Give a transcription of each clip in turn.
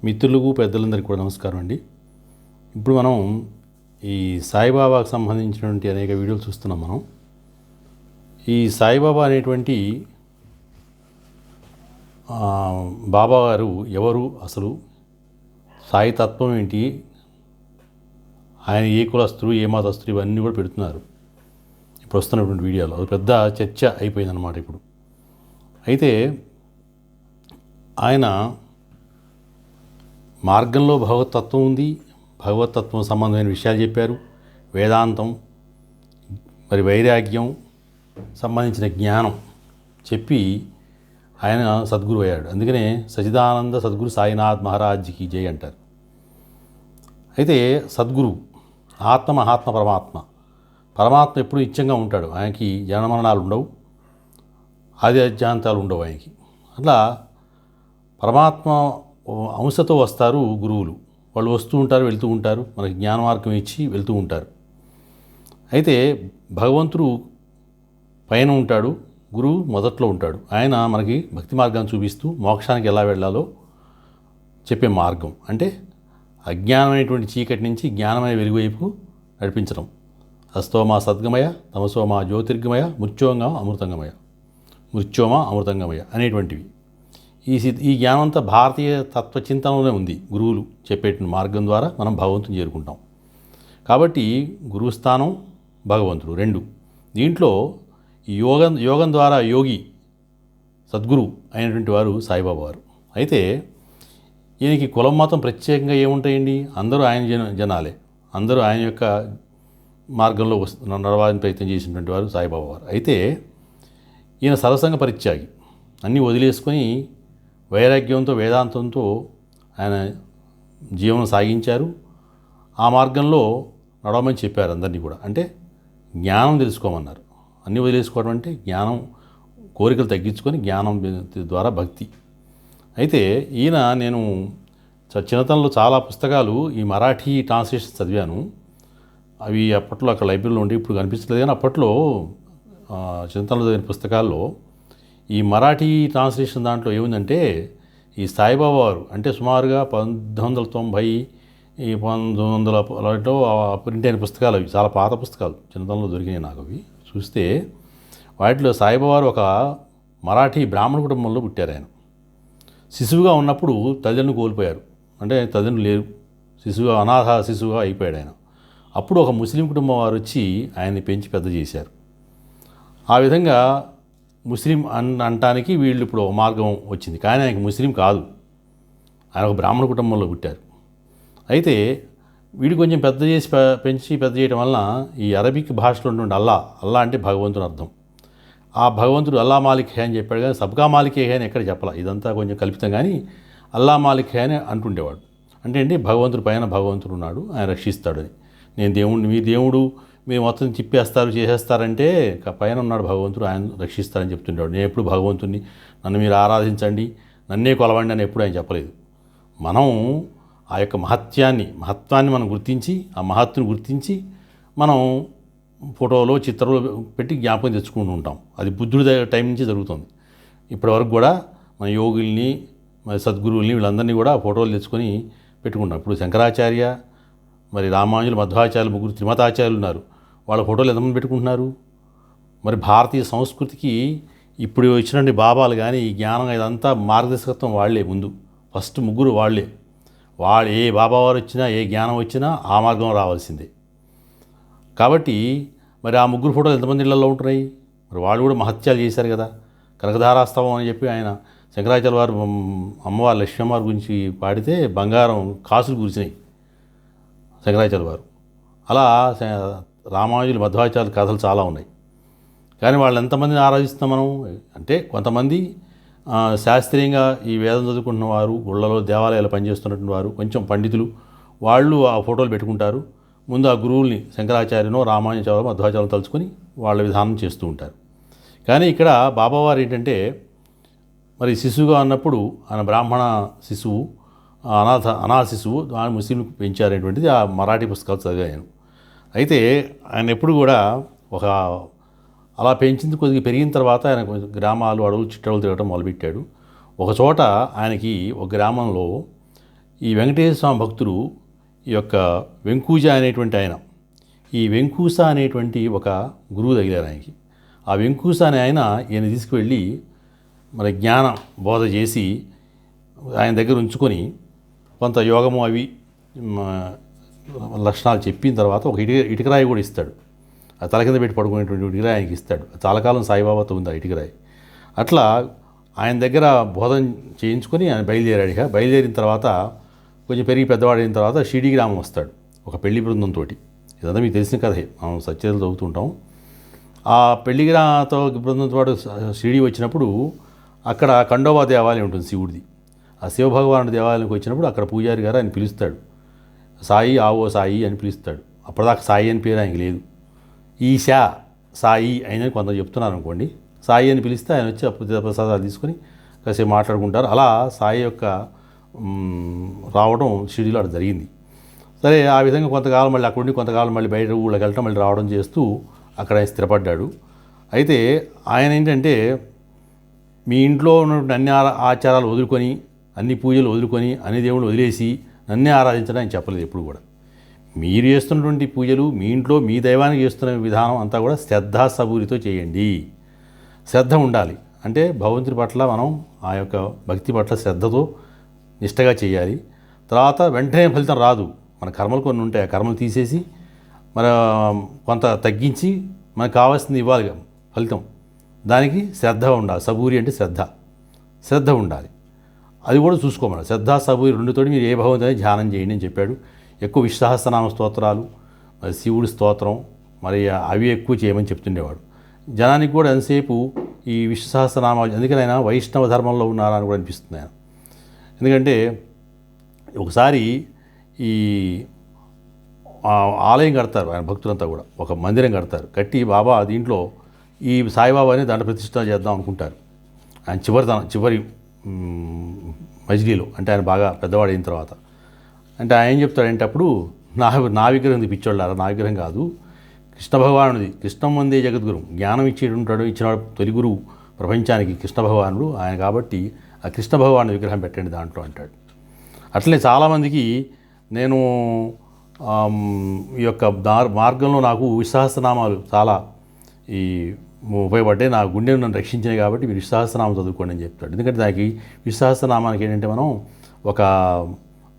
మిత్రులకు పెద్దలందరికీ కూడా నమస్కారం అండి. ఇప్పుడు మనం ఈ సాయిబాబాకు సంబంధించినటువంటి అనేక వీడియోలు చూస్తున్నాం మనం. ఈ సాయిబాబా అనేటువంటి బాబా గారు ఎవరు, అసలు సాయి తత్వం ఏంటి, ఆయన ఏ కులస్తులు ఏ మతస్థులు ఇవన్నీ కూడా పెడుతున్నారు ఇప్పుడు వస్తున్నటువంటి వీడియోలో. అది పెద్ద చర్చ అయిపోయిందన్నమాట ఇప్పుడు. అయితే ఆయన మార్గంలో భగవతత్వం ఉంది, భగవతత్వం సంబంధమైన విషయాలు చెప్పారు, వేదాంతం మరి వైరాగ్యం సంబంధించిన జ్ఞానం చెప్పి ఆయన సద్గురు అయ్యాడు. అందుకనే సచిదానంద సద్గురు సాయినాథ్ మహారాజ్కి జై అంటారు. అయితే సద్గురు ఆత్మ మహాత్మ పరమాత్మ ఎప్పుడు నిత్యంగా ఉంటాడు. ఆయనకి జనమరణాలు ఉండవు, ఆది అధ్యాంతాలు ఉండవు ఆయనకి. అట్లా పరమాత్మ అంశతో వస్తారు గురువులు. వాళ్ళు వస్తూ ఉంటారు, వెళ్తూ ఉంటారు, మనకి జ్ఞాన మార్గం ఇచ్చి వెళ్తూ ఉంటారు. అయితే భగవంతుడు పైన ఉంటాడు, గురువు మొదట్లో ఉంటాడు. ఆయన మనకి భక్తి మార్గాన్ని చూపిస్తూ మోక్షానికి ఎలా వెళ్ళాలో చెప్పే మార్గం. అంటే అజ్ఞానమైనటువంటి చీకటి నుంచి జ్ఞానమైన వెలుగు వైపు నడిపించడం. అస్తోమా సద్గమయ, తమసోమా జ్యోతిర్గమయ, మృత్యోమా అమృతంగమయ అనేటువంటివి. ఈ జ్ఞానం అంతా భారతీయ తత్వచింతనలోనే ఉంది. గురువులు చెప్పేటువంటి మార్గం ద్వారా మనం భగవంతుని చేరుకుంటాం. కాబట్టి గురుస్థానం భగవంతుడు రెండు. దీంట్లో యోగం ద్వారా యోగి సద్గురు అయినటువంటి వారు సాయిబాబా వారు. అయితే ఈయనకి కులం మతం ప్రత్యేకంగా ఏముంటాయండి? అందరూ ఆయన జనాలే, అందరూ ఆయన యొక్క మార్గంలో నడవాలని ప్రయత్నం చేసినటువంటి వారు సాయిబాబా వారు. అయితే ఈయన సర్వసంగ పరిత్యాగి, అన్నీ వదిలేసుకొని వైరాగ్యంతో వేదాంతంతో ఆయన జీవనం సాగించారు. ఆ మార్గంలో నడవమని చెప్పారు అందరినీ కూడా. అంటే జ్ఞానం తెలుసుకోమన్నారు. అన్నీ వదిలేసుకోవడం అంటే జ్ఞానం, కోరికలు తగ్గించుకొని జ్ఞానం ద్వారా భక్తి. అయితే ఈయన నేను చిన్నతనంలో చాలా పుస్తకాలు ఈ మరాఠీ ట్రాన్స్లేషన్ చదివాను. అవి అప్పట్లో అక్కడ లైబ్రరీలో ఉండి ఇప్పుడు కనిపించలేదు. కానీ అప్పట్లో చిన్నతనంలో చదివిన పుస్తకాల్లో ఈ మరాఠీ ట్రాన్స్లేషన్ దాంట్లో ఏముందంటే ఈ సాయిబాబా వారు అంటే సుమారుగా 1990 1900లో ప్రింట్ అయిన పుస్తకాలు. అవి చాలా పాత పుస్తకాలు, చిన్నతనంలో దొరికినాయి నాకు. అవి చూస్తే వాటిలో సాయిబాబా వారు ఒక మరాఠీ బ్రాహ్మణ కుటుంబంలో పుట్టారు. ఆయన శిశువుగా ఉన్నప్పుడు తల్లిదండ్రులు కోల్పోయారు. అంటే తల్లిదండ్రులు లేరు, అనాథ శిశువుగా అయిపోయాడు ఆయన. అప్పుడు ఒక ముస్లిం కుటుంబం వారు వచ్చి ఆయన్ని పెంచి పెద్ద చేశారు. ఆ విధంగా ముస్లిం అనటానికి వీళ్ళు ఇప్పుడు ఒక మార్గం వచ్చింది. కానీ ఆయనకి ముస్లిం కాదు, ఆయన ఒక బ్రాహ్మణ కుటుంబంలో పుట్టారు. అయితే వీడు కొంచెం పెంచి పెద్ద చేయడం వలన ఈ అరబిక్ భాషలో ఉన్నటువంటి అల్లా అంటే భగవంతుని అర్థం. ఆ భగవంతుడు అల్లా మాలిక్ హే అని చెప్పాడు, కానీ సబ్కా మాలిక్ హే అని ఎక్కడ చెప్పాల. ఇదంతా కొంచెం కల్పితం. కానీ అల్లా మాలిక్ హే అని అంటుండేవాడు. అంటే ఏంటి, భగవంతుడి పైన భగవంతుడు ఉన్నాడు, ఆయన రక్షిస్తాడని. నేను దేవుడిని, మీ దేవుడు మీరు మొత్తం తిప్పేస్తారు చేసేస్తారంటే పైన ఉన్నాడు భగవంతుడు, ఆయన రక్షిస్తారని చెప్తుంటాడు. నేను ఎప్పుడు భగవంతుడిని, నన్ను మీరు ఆరాధించండి, నన్నే కొలవండి అని ఎప్పుడు ఆయన చెప్పలేదు. మనం ఆ యొక్క మహత్వాన్ని మనం గుర్తించి, ఆ మహత్తుని గుర్తించి మనం ఫోటోలో చిత్రంలో పెట్టి జ్ఞాపకం తెచ్చుకుంటూ ఉంటాం. అది బుద్ధుడి టైం నుంచి జరుగుతుంది. ఇప్పటివరకు కూడా మన యోగుల్ని, మరి సద్గురువుల్ని, వీళ్ళందరినీ కూడా ఫోటోలు తెచ్చుకొని పెట్టుకుంటాం. ఇప్పుడు శంకరాచార్య, మరి రామానుజులు, మధ్వాచార్యులు, ముగ్గురు త్రిమతాచార్యులు ఉన్నారు. వాళ్ళ ఫోటోలు ఎంతమంది పెట్టుకుంటున్నారు? మరి భారతీయ సంస్కృతికి ఇప్పుడు వచ్చినటువంటి బాబాలు కానీ ఈ జ్ఞానం ఇదంతా మార్గదర్శకత్వం వాళ్లే. ముందు ఫస్ట్ ముగ్గురు వాళ్లే. వాళ్ళు ఏ బాబా వారు వచ్చినా, ఏ జ్ఞానం వచ్చినా ఆ మార్గం రావాల్సిందే. కాబట్టి మరి ఆ ముగ్గురు ఫోటోలు ఎంతమంది ఇళ్లలో ఉంటున్నాయి? మరి వాళ్ళు కూడా మహత్యాలు చేశారు కదా. కనకధారాస్తవం అని చెప్పి ఆయన శంకరాచార్య వారు అమ్మవారు లక్ష్మీవారి గురించి పాడితే బంగారం కాసులు కూర్చున్నాయి శంకరాచార్య వారు. అలా రామానుజులు, మధ్వాచార్యుల కథలు చాలా ఉన్నాయి. కానీ వాళ్ళు ఎంతమందిని ఆరాధిస్తున్నాం మనం అంటే, కొంతమంది శాస్త్రీయంగా ఈ వేదం చదువుకుంటున్న వారు, గుళ్ళలో దేవాలయాలు పనిచేస్తున్నటువంటి వారు, కొంచెం పండితులు, వాళ్ళు ఆ ఫోటోలు పెట్టుకుంటారు. ముందు ఆ గురువుల్ని శంకరాచార్యనో రామానుజాచార్య మధ్వాచార్యులు తలుచుకొని వాళ్ళ విధానం చేస్తూ ఉంటారు. కానీ ఇక్కడ బాబావారు ఏంటంటే, మరి శిశువుగా ఉన్నప్పుడు ఆయన బ్రాహ్మణ శిశువు, అనాథ శిశువు, ఆయన ముస్లింలకు పెంచారనేటువంటిది ఆ మరాఠీ పుస్తకాలు చదివాను. అయితే ఆయన ఎప్పుడు కూడా అలా పెంచింది కొద్దిగా పెరిగిన తర్వాత ఆయన గ్రామాలు, అడవులు, చిట్టడవులు తిరగడం మొదలుపెట్టాడు. ఒక చోట ఆయనకి ఒక గ్రామంలో ఈ వెంకటేశ్వర స్వామి భక్తులు ఈ యొక్క వెంకూజ అనేటువంటి ఆయన, ఈ వెంకూస అనేటువంటి ఒక గురువు తగిలారు ఆయనకి. ఆ వెంకూస అనే ఆయన ఈయన తీసుకువెళ్ళి మరి జ్ఞాన బోధ చేసి ఆయన దగ్గర ఉంచుకొని కొంత యోగము అవి లక్షణాలు చెప్పిన తర్వాత ఒక ఇటుకరాయి కూడా ఇస్తాడు. ఆ తల కింద పెట్టి పడుకునేటువంటి ఇటుకరాయి ఆయనకి ఇస్తాడు. చాలా కాలం సాయిబాబాతో ఉంది ఆ ఇటుకరాయి. అట్లా ఆయన దగ్గర బోధన చేయించుకొని ఆయన బయలుదేరాడు. ఇక బయలుదేరిన తర్వాత కొంచెం పెరిగి పెద్దవాడైన తర్వాత షిరిడి గ్రామం వస్తాడు ఒక పెళ్లి బృందంతో. ఇదంతా మీకు తెలిసిన కథే, మనం సత్యాలు చదువుతుంటాం. ఆ పెళ్లిగిరాతో బృందంతో పాటు షిరిడి వచ్చినప్పుడు అక్కడ ఖండోబా దేవాలయం ఉంటుంది శివుడిది. ఆ శివభగవానుడి దేవాలయానికి వచ్చినప్పుడు అక్కడ పూజారి గారు ఆయన పిలుస్తాడు. సాయి ఆవో సాయి అని పిలుస్తాడు. అప్పటిదాకా సాయి అని పేరు ఆయనకి లేదు. ఈశా సాయి అయినని కొంత చెప్తున్నారు అనుకోండి. సాయి అని పిలిస్తే ఆయన వచ్చి ప్రసాదాలు తీసుకొని కాసేపు మాట్లాడుకుంటారు. అలా సాయి యొక్క రావడం షిరిడిలో అక్కడ జరిగింది. సరే, ఆ విధంగా కొంతకాలం మళ్ళీ అక్కడి నుండి కొంతకాలం మళ్ళీ బయట ఊళ్ళకి వెళ్ళటం మళ్ళీ రావడం చేస్తూ అక్కడ ఆయన స్థిరపడ్డాడు. అయితే ఆయన ఏంటంటే మీ ఇంట్లో ఉన్నటువంటి అన్ని ఆచారాలు వదులుకొని, అన్ని పూజలు వదులుకొని, అన్ని దేవుళ్ళు వదిలేసి నన్నే ఆరాధించడం ఆయన చెప్పలేదు ఎప్పుడు కూడా. మీరు చేస్తున్నటువంటి పూజలు మీ ఇంట్లో మీ దైవానికి చేస్తున్న విధానం అంతా కూడా శ్రద్ధా సబూరితో చేయండి. శ్రద్ధ ఉండాలి. అంటే భగవంతుడి పట్ల మనం ఆ యొక్క భక్తి పట్ల శ్రద్ధతో నిష్టగా చేయాలి. తర్వాత వెంటనే ఫలితం రాదు. మన కర్మలు కొన్ని ఉంటాయి. ఆ కర్మలు తీసేసి మన కొంత తగ్గించి మనకు కావాల్సింది ఇవ్వాలి ఫలితం. దానికి శ్రద్ధ ఉండాలి. సబూరి అంటే శ్రద్ధ ఉండాలి. అది కూడా చూసుకోమన్నారు. శ్రద్ధ సబూరి రెండుతోటి మీరు ఏ భగవంతుని ధ్యానం చేయండి అని చెప్పాడు. ఎక్కువ విశ్వసహస్రనామ స్తోత్రాలు, మరి శివుడి స్తోత్రం, మరి అవి ఎక్కువ చేయమని చెప్తుండేవాడు. జనానికి కూడా ఎంతసేపు ఈ విశ్వసహస్రనామాలు, అందుకని ఆయన వైష్ణవ ధర్మంలో ఉన్నారని కూడా అనిపిస్తుంది ఆయన. ఎందుకంటే ఒకసారి ఈ ఆలయం కడతారు ఆయన భక్తులంతా కూడా, ఒక మందిరం కడతారు. కట్టి బాబా దీంట్లో ఈ సాయిబాబాని దండ ప్రతిష్ఠ చేద్దాం అనుకుంటారు. ఆయన చివరి మజిలీలో, అంటే ఆయన బాగా పెద్దవాడు అయిన తర్వాత. అంటే ఆయన ఏం చెప్తాడంటే అప్పుడు నా విగ్రహం పిచ్చోళ్ళారా, నా విగ్రహం కాదు, కృష్ణ భగవానుడిది. కృష్ణం వందే జగద్గురు, జ్ఞానం ఇచ్చినవాడు తొలి గురువు ప్రపంచానికి కృష్ణ భగవానుడు ఆయన. కాబట్టి ఆ కృష్ణ భగవాను విగ్రహం పెట్టండి దాంట్లో అంటాడు. అట్లనే చాలామందికి నేను ఈ యొక్క మార్గంలో నాకు విశ్వసహస్రనామాలు చాలా ఈ ఉపయోగపడ్డాయి, నా గుండెను నన్ను రక్షించినాయి, కాబట్టి మీరు విశ్వసహస్రనామం చదువుకోండి అని చెప్తాడు. ఎందుకంటే దానికి విశ్వసహస్రనామానికి ఏంటంటే మనం ఒక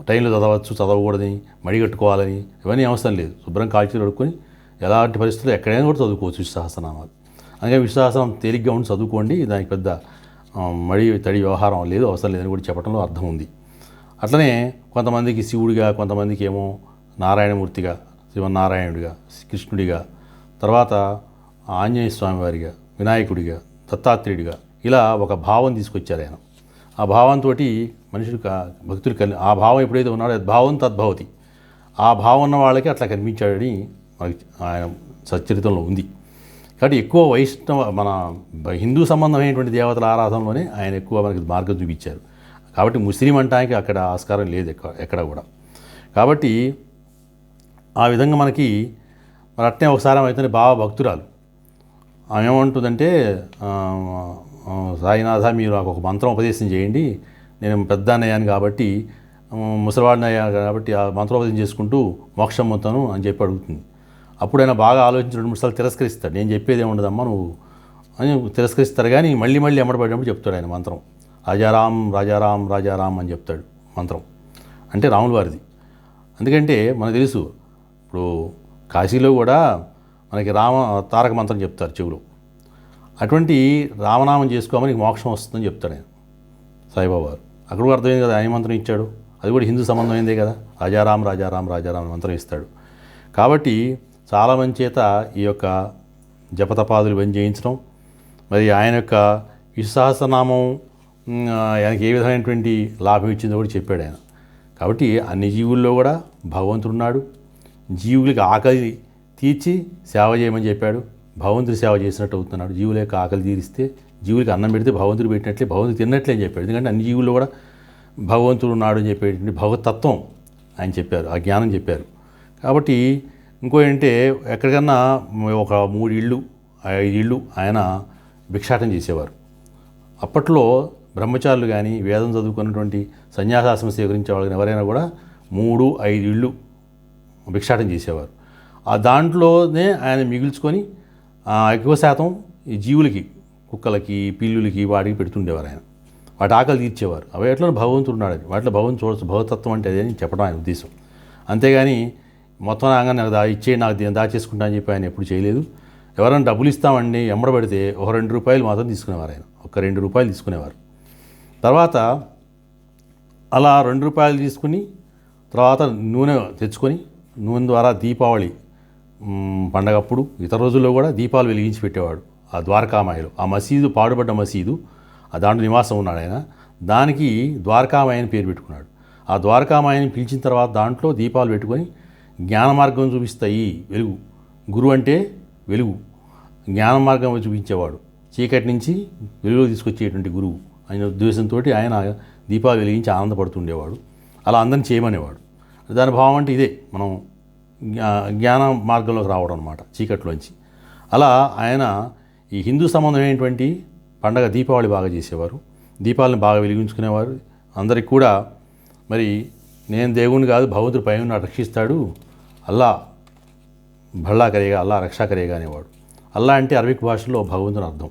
టైంలో చదవచ్చు, చదవకూడదని, మడిగట్టుకోవాలని ఇవన్నీ అవసరం లేదు. శుభ్రం కాల్చి కడుక్కొని ఎలాంటి పరిస్థితుల్లో ఎక్కడైనా కూడా చదువుకోవచ్చు విశ్వసహస్రనామాలు. అందుకే విశ్వసహస్రనామం తేలిగ్గా ఉండి చదువుకోండి, దానికి పెద్ద మడి తడి వ్యవహారం లేదు, అవసరం లేదని కూడా చెప్పడంలో అర్థం ఉంది. అట్లనే కొంతమందికి శివుడిగా, కొంతమందికి ఏమో నారాయణమూర్తిగా, శ్రీమన్నారాయణుడిగా, కృష్ణుడిగా, తర్వాత ఆంజనేయ స్వామి వారిగా, వినాయకుడిగా, దత్తాత్రేయుడిగా, ఇలా ఒక భావం తీసుకొచ్చారు ఆయన. ఆ భావంతో మనుషులు భక్తులు ఆ భావం ఎప్పుడైతే ఉన్నాడో భావం తద్భవతి, ఆ భావం ఉన్న వాళ్ళకి అట్లా కనిపించాడని మనకి ఆయన సచ్చరితంలో ఉంది. కాబట్టి ఎక్కువ వైష్ణవ మన హిందూ సంబంధమైనటువంటి దేవతల ఆరాధనలోనే ఆయన ఎక్కువ మనకి మార్గం చూపించారు. కాబట్టి ముస్లిం అంటానికి అక్కడ ఆస్కారం లేదు ఎక్కడ కూడా. కాబట్టి ఆ విధంగా మనకి మరి అట్నే ఒకసారి అయితే బాబా భక్తురాలు ఆమె ఏమంటుందంటే, సాయినాథ మీరు నాకు ఒక మంత్రం ఉపదేశం చేయండి, నేను పెద్ద అన్నయ్యాను కాబట్టి, ముసలివాడిని అయ్యాను కాబట్టి ఆ మంత్రోపదేశం చేసుకుంటూ మోక్షం పొందుతాను అని చెప్పి అడుగుతుంది. అప్పుడు ఆయన బాగా ఆలోచించి 2-3 సార్లు తిరస్కరిస్తాడు. నేను చెప్పేది ఏముండదమ్మా నువ్వు అని తిరస్కరిస్తారు. కానీ మళ్ళీ ఎమ్మడబడినప్పుడు చెప్తాడు ఆయన మంత్రం. రాజారాం రాజారాం రాజారాం అని చెప్తాడు మంత్రం. అంటే రాముల వారిది. ఎందుకంటే మనకు తెలుసు, ఇప్పుడు కాశీలో కూడా మనకి తారక మంత్రం చెప్తారు చెవులు. అటువంటి రామనామం చేసుకోమని మోక్షం వస్తుందని చెప్తాడు ఆయన సాయిబాబా. అక్కడ కూడా అర్థమైంది కదా ఆయన మంత్రం ఇచ్చాడు, అది కూడా హిందూ సంబంధమైందే కదా. రాజారాం రాజారాం రాజారాం మంత్రం ఇస్తాడు. కాబట్టి చాలామంది చేత ఈ యొక్క జపతపాదులు బంద్ చేయించడం, మరి ఆయన యొక్క విశ్వాసనామం ఆయనకి ఏ విధమైనటువంటి లాభం ఇచ్చిందో కూడా చెప్పాడు ఆయన. కాబట్టి అన్ని జీవుల్లో కూడా భగవంతుడు ఉన్నాడు. జీవులకి ఆకలి తీర్చి సేవ చేయమని చెప్పాడు. భగవంతుడి సేవ చేసినట్టు అవుతున్నాడు. జీవుల యొక్క ఆకలి తీరిస్తే, జీవులకి అన్నం పెడితే భగవంతుడు పెట్టినట్లే, భగవంతుడు తిన్నట్లే అని చెప్పాడు. ఎందుకంటే అన్ని జీవుల్లో కూడా భగవంతుడు ఉన్నాడు అని చెప్పేటువంటి భగవతత్వం ఆయన చెప్పారు, ఆ జ్ఞానం చెప్పారు. కాబట్టి ఇంకో ఏంటంటే ఎక్కడికన్నా ఒక 3 ఇళ్ళు 5 ఇళ్ళు ఆయన భిక్షాటం చేసేవారు. అప్పట్లో బ్రహ్మచారులు కానీ వేదం చదువుకున్నటువంటి సన్యాసాశ్రమం స్వీకరించే వాళ్ళని ఎవరైనా కూడా 3-5 ఇళ్ళు భిక్షాటం చేసేవారు. ఆ దాంట్లోనే ఆయన మిగుల్చుకొని ఎక్కువ శాతం ఈ జీవులకి, కుక్కలకి, పిల్లులకి, వాటికి పెడుతుండేవారు ఆయన. వాటి ఆకలి తీర్చేవారు. అవి ఎట్లా భగవంతుడు ఉన్నాడని, వాటిలో భగవంతుడు చూడవచ్చు. భగవతత్వం అంటే అదే అని చెప్పడం ఆయన ఉద్దేశం. అంతేగాని మొత్తం రాగా నాకు ఇచ్చేయి, నాకు దాచేసుకుంటా అని చెప్పి ఆయన ఎప్పుడు చేయలేదు. ఎవరైనా డబ్బులు ఇస్తామండి ఎమ్మడబడితే ఒక 2 రూపాయలు మాత్రం తీసుకునేవారు ఆయన. ఒక 2 రూపాయలు తీసుకునేవారు. తర్వాత అలా 2 రూపాయలు తీసుకుని తర్వాత నూనె తెచ్చుకొని నూనె ద్వారా దీపావళి పండగప్పుడు ఇతర రోజుల్లో కూడా దీపాలు వెలిగించి పెట్టేవాడు. ఆ ద్వారకామాయలో ఆ మసీదు, పాడుబడ్డ మసీదు, దాంట్లో నివాసం ఉన్నాడు ఆయన. దానికి ద్వారకామాయ అని పేరు పెట్టుకున్నాడు. ఆ ద్వారకామాయని పిలిచిన తర్వాత దాంట్లో దీపాలు పెట్టుకొని జ్ఞాన మార్గం చూపిస్తాయి. వెలుగు, గురువు అంటే వెలుగు, జ్ఞాన మార్గం చూపించేవాడు, చీకటి నుంచి వెలుగులో తీసుకొచ్చేటువంటి గురువు అనే ఉద్దేశంతో ఆయన దీపాలు వెలిగించి ఆనందపడుతుండేవాడు. అలా అందరిని చేయమనేవాడు. దాని భావం అంటే ఇదే, మనం జ్ఞాన మార్గంలోకి రావడం అనమాట, చీకట్లోంచి. అలా ఆయన ఈ హిందూ సంబంధమైనటువంటి పండగ దీపావళి బాగా చేసేవారు. దీపాలను బాగా వెలిగించుకునేవారు. అందరికి కూడా మరి నేను దేవుని కాదు, భగవంతుడు పైన రక్షిస్తాడు, అల్లా భల్లా కరేగా, అల్లా రక్షా కరేగా అనేవాడు. అల్లా అంటే అరబిక్ భాషలో భగవంతుని అర్థం.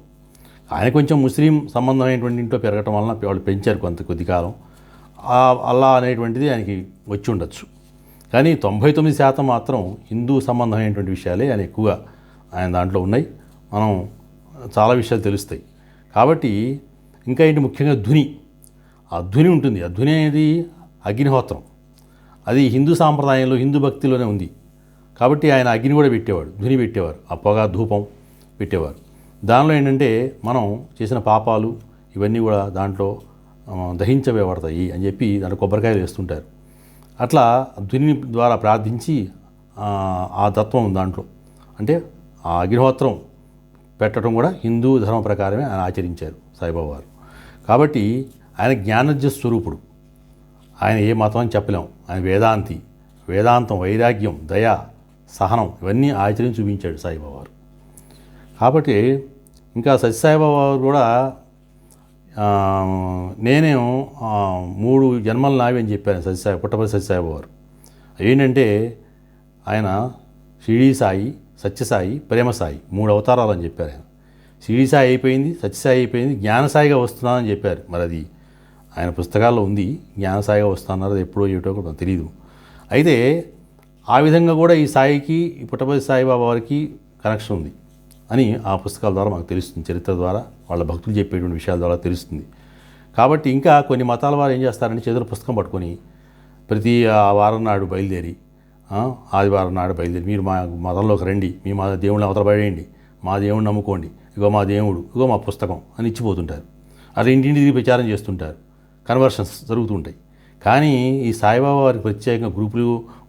ఆయన కొంచెం ముస్లిం సంబంధమైనటువంటి ఇంట్లో పెరగటం వలన వాళ్ళు పెంచారు కొద్ది కాలం. అల్లా అనేటువంటిది ఆయనకి వచ్చి ఉండొచ్చు. కానీ 99% మాత్రం హిందూ సంబంధమైనటువంటి విషయాలే ఆయన ఎక్కువగా ఆయన దాంట్లో ఉన్నాయి. మనం చాలా విషయాలు తెలుస్తాయి. కాబట్టి ఇంకా ఏంటి, ముఖ్యంగా ధుని, ఆ ధుని ఉంటుంది. ఆ ధుని అనేది అగ్నిహోత్రం. అది హిందూ సాంప్రదాయంలో, హిందూ భక్తిలోనే ఉంది. కాబట్టి ఆయన అగ్ని కూడా పెట్టేవాడు, ధుని పెట్టేవారు, ఆ పొగ ధూపం పెట్టేవారు. దానిలో ఏంటంటే మనం చేసిన పాపాలు ఇవన్నీ కూడా దాంట్లో దహించబడతాయి అని చెప్పి దాంట్లో కొబ్బరికాయలు వేస్తుంటారు. అట్లా ధుని ద్వారా ప్రార్థించి ఆ తత్వం దాంట్లో అంటే ఆ అగ్నిహోత్రం పెట్టడం కూడా హిందూ ధర్మ ప్రకారమే ఆయన ఆచరించారు సాయిబాబా వారు. కాబట్టి ఆయన జ్ఞానజ్ఞ స్వరూపుడు. ఆయన ఏ మతం అని చెప్పలేం. ఆయన వేదాంతి, వేదాంతం, వైరాగ్యం, దయ, సహనం ఇవన్నీ ఆచరించి చూపించాడు సాయిబాబా వారు. కాబట్టి ఇంకా సత్యసాయిబాబా వారు కూడా నేనేమో 3 జన్మలు నావి అని చెప్పాను సత్యసాయి, పుట్టపర్తి సత్యసాయిబాబా వారు. ఏంటంటే ఆయన షిరిడీ సాయి, సత్యసాయి, ప్రేమసాయి 3 అవతారాలు అని చెప్పారు ఆయన. షిరిడీ సాయి అయిపోయింది, సత్యసాయి అయిపోయింది, జ్ఞానసాయిగా వస్తున్నానని చెప్పారు. మరి అది ఆయన పుస్తకాల్లో ఉంది, జ్ఞానసాయిగా వస్తున్నారు. అది ఎప్పుడో ఏటో కూడా తెలియదు. అయితే ఆ విధంగా కూడా ఈ సాయికి, ఈ పుట్టపర్తి సాయిబాబా వారికి కనెక్షన్ ఉంది అని ఆ పుస్తకాల ద్వారా మాకు తెలుస్తుంది. చరిత్ర ద్వారా, వాళ్ళ భక్తులు చెప్పేటువంటి విషయాల ద్వారా తెలుస్తుంది. కాబట్టి ఇంకా కొన్ని మతాల వారు ఏం చేస్తారంటే చేతుల పుస్తకం పట్టుకొని ప్రతి వారం నాడు బయలుదేరి, ఆదివారం నాడు బయలుదేరి మీరు మా మతంలోకి రండి, మీ మా దేవుడిని అవతల పడేయండి, మా దేవుడిని నమ్ముకోండి, ఇగో మా దేవుడు, ఇగో మా పుస్తకం అని ఇచ్చిపోతుంటారు. అది ఇంటింటికి ప్రచారం చేస్తుంటారు. కన్వర్షన్స్ జరుగుతుంటాయి. కానీ ఈ సాయిబాబా వారికి ప్రత్యేకంగా గ్రూపులు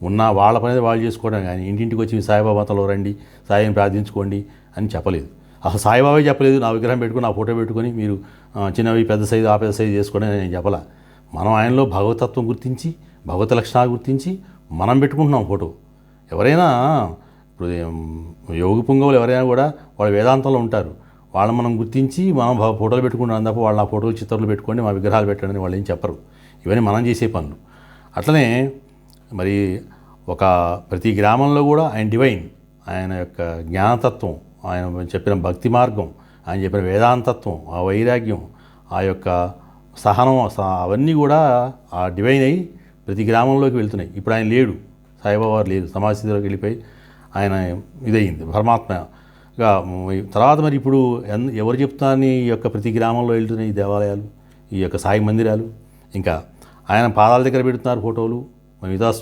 ఉన్నా వాళ్ళ పని వాళ్ళు చేసుకోవడం కానీ ఇంటింటికి వచ్చి సాయిబాబా మతంలో రండి, సాయిని ప్రార్థించుకోండి అని చెప్పలేదు. అసలు సాయిబాబా చెప్పలేదు. నా విగ్రహం పెట్టుకుని, నా ఫోటో పెట్టుకొని మీరు చిన్నవి పెద్ద సైజు, ఆ పెద్ద సైజు చేసుకోండి అని నేను చెప్పలా. మనం ఆయనలో భగవతత్వం గుర్తించి, భగవత లక్షణాలు గుర్తించి మనం పెట్టుకుంటున్నాం ఫోటో. ఎవరైనా ఇప్పుడు యోగి పుంగవులు ఎవరైనా కూడా వాళ్ళ వేదాంతంలో ఉంటారు. వాళ్ళని మనం గుర్తించి మనం ఫోటోలు పెట్టుకుంటాం తప్ప వాళ్ళు ఆ ఫోటోలు, చిత్రాలు పెట్టుకోండి, మా విగ్రహాలు పెట్టండి అని వాళ్ళు ఏం చెప్పరు. ఇవన్నీ మనం చేసే పనులు. అట్లనే మరి ప్రతి గ్రామంలో కూడా ఆయన డివైన్, ఆయన యొక్క జ్ఞానతత్వం, ఆయన చెప్పిన భక్తి మార్గం, ఆయన చెప్పిన వేదాంతత్వం, ఆ వైరాగ్యం, ఆ యొక్క సహనం, అవన్నీ కూడా ఆ డివైన్ అయి ప్రతి గ్రామంలోకి వెళ్తున్నాయి. ఇప్పుడు ఆయన లేడు, సాయిబాబా వారు లేరు, సమాజస్థితిలోకి వెళ్ళిపోయి ఆయన ఇదయింది పరమాత్మగా. తర్వాత మరి ఇప్పుడు ఎవరు చెప్తారని ఈ యొక్క ప్రతి గ్రామంలో వెళ్తున్నాయి ఈ దేవాలయాలు, ఈ యొక్క సాయి మందిరాలు. ఇంకా ఆయన పాదాల దగ్గర పెడుతున్నారు ఫోటోలు,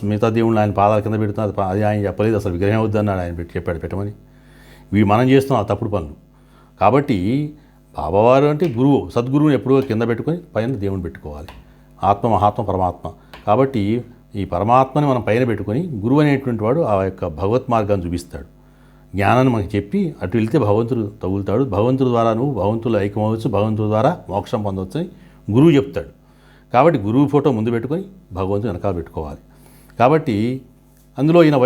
మిగతా దేవుళ్ళు ఆయన పాదాల కింద పెడుతున్నారు. అది ఆయన చెప్పలేదు, అసలు విగ్రహం వద్దన్నాడు ఆయన, చెప్పాడు పెట్టమని. ఇవి మనం చేస్తున్నాం ఆ తప్పుడు పనులు. కాబట్టి బాబావారు అంటే గురువు, సద్గురువుని ఎప్పుడూ కింద పెట్టుకొని పైన దేవుని పెట్టుకోవాలి. ఆత్మ, మహాత్మ, పరమాత్మ. కాబట్టి ఈ పరమాత్మని మనం పైన పెట్టుకొని గురువు అనేటువంటి వాడు ఆ యొక్క భగవత్ మార్గాన్ని చూపిస్తాడు. జ్ఞానాన్ని మనకి చెప్పి అటు వెళ్తే భగవంతుడు తగులుతాడు. భగవంతుడి ద్వారా నువ్వు భగవంతుడు ఐక్యమవచ్చు, భగవంతుడి ద్వారా మోక్షం పొందవచ్చు అని గురువు చెప్తాడు. కాబట్టి గురువు ఫోటో ముందు పెట్టుకొని భగవంతుని వెనకాల పెట్టుకోవాలి. కాబట్టి అందులో ఈయన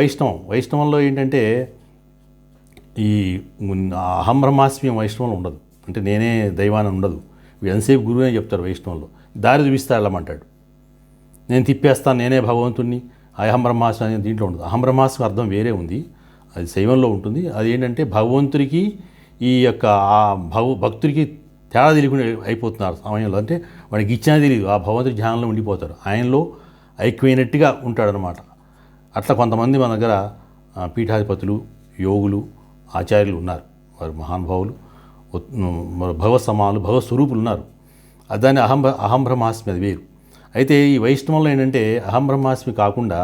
వైష్ణవంలో ఏంటంటే ఈ అహం బ్రహ్మాస్మి వైష్ణవంలో ఉండదు. అంటే నేనే దైవాన్ని ఉండదు. ఎంతసేపు గురువు అని చెప్తారు వైష్ణవంలో. దారి చూపిస్తా వెళ్ళమంటాడు. నేను తిప్పేస్తాను, నేనే భగవంతుణ్ణి, అహం బ్రహ్మాస్మి అనేది దీంట్లో ఉండదు. అహం బ్రహ్మాస్మి అర్థం వేరే ఉంది, అది శైవంలో ఉంటుంది. అది ఏంటంటే భగవంతుడికి ఈ యొక్క ఆ భక్తుడికి తేడా తెలియకుండా అయిపోతున్నారు సమయంలో. అంటే వాడికి ఇచ్చినా తెలియదు, ఆ భగవంతుడి ధ్యానంలో ఉండిపోతారు, ఆయనలో ఐక్యమైనట్టుగా ఉంటాడనమాట. అట్లా కొంతమంది మన దగ్గర పీఠాధిపతులు, యోగులు, ఆచార్యులు ఉన్నారు. వారు మహానుభావులు, భగవత్ సమానులు, భగవత్ స్వరూపులు ఉన్నారు. దాన్ని అహం బ్రహ్మాస్మి అది వేరు. అయితే ఈ వైష్ణవంలో ఏంటంటే అహం బ్రహ్మాస్మి కాకుండా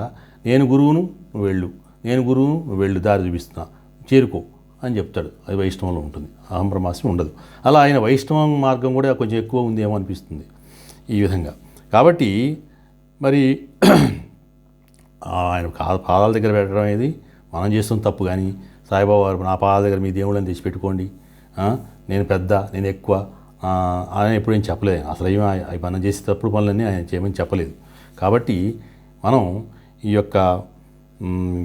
నేను గురువును నువ్వు వెళ్ళు, నేను గురువును నువ్వు వెళ్ళు, దారి చూపిస్తున్నా, చేరుకో అని చెప్తాడు. అది వైష్ణవంలో ఉంటుంది, అహం బ్రహ్మాస్మి ఉండదు. అలా ఆయన వైష్ణవం మార్గం కూడా కొంచెం ఎక్కువ ఉందేమో అనిపిస్తుంది ఈ విధంగా. కాబట్టి మరి ఆయన పాదాల దగ్గర పెట్టడం అనేది మనం చేస్తున్న తప్పు. కానీ సాయిబాబా వారు నా పాదాల దగ్గర మీ దేవుళ్ళని తెచ్చిపెట్టుకోండి, నేను పెద్ద, నేను ఎక్కువ ఆయన ఎప్పుడు ఏం చెప్పలేదు. అసలు అవి మనం చేసేటప్పుడు పనులన్నీ ఆయన చేయమని చెప్పలేదు. కాబట్టి మనం ఈ యొక్క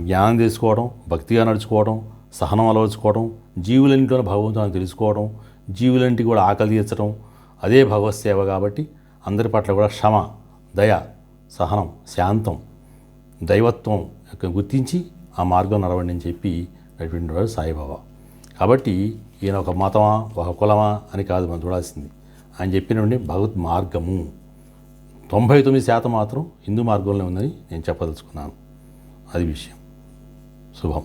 జ్ఞానం తెలుసుకోవడం, భక్తిగా నడుచుకోవడం, సహనం అలవర్చుకోవడం, జీవులన్నింటిలో భగవంతుని తెలుసుకోవడం, జీవులన్నింటి కూడా ఆకలి తీర్చడం, అదే భగవత్ సేవ. కాబట్టి అందరి పట్ల కూడా క్షమ, దయ, సహనం, శాంతం, దైవత్వం యొక్క గుర్తించి ఆ మార్గం నడవండి అని చెప్పి నడిపిన వాడు సాయిబాబా. కాబట్టి ఈయన ఒక మతమా, ఒక కులమా అని కాదు మనం చూడాల్సింది. ఆయన చెప్పినటువంటి భగవత్ మార్గము 99% మాత్రం హిందూ మార్గంలో ఉందని నేను చెప్పదలుచుకున్నాను. అది విషయం. శుభం.